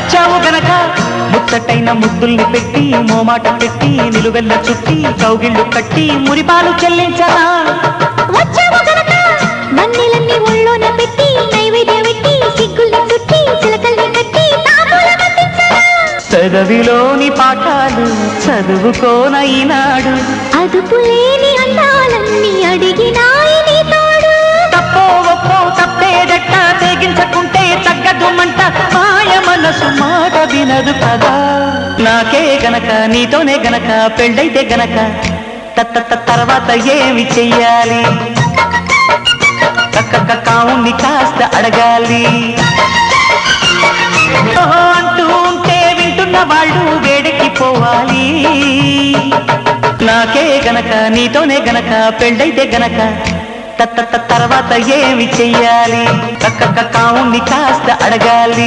వచ్చావు గనక ముచ్చటైన ముద్దుల్ని పెట్టి మోమాట పెట్టి నిలువెల్ల చుట్టి కౌగిళ్ళు కట్టి మురిపాలు చెల్లించరా వచ్చావు గనక మన్నెలన్నీ ఒళ్ళోన పెట్టి నైవేద్యం పెట్టి సిగ్గుల్ని చుట్టి చిలకల్ని కట్టి తాంబూలం అందించరా చదవిలోని పాఠాలు చదువుకోన ఈనాడు అదుపులేని అందాలన్నీ అడిగినాయి నీ తోడు తప్పో ఒప్పో తప్పేదట్ట తెగించకుంటే తగ్గదు మంట మాయ మనసు మాట వినదు కదా నాకే గనక నీతోనే గనక పెళ్ళైతే గనక తర్వాత ఏమి చెయ్యాలి కావుని కాస్త అడగాలి ఓహో అంటూ ఉంటే వింటున్న వాళ్ళు వేడెక్కిపోవాలి నాకే గనక నీతోనే గనక పెళ్ళైతే గనక తర్వాత ఏమి చెయ్యాలి కావుని కాస్త అడగాలి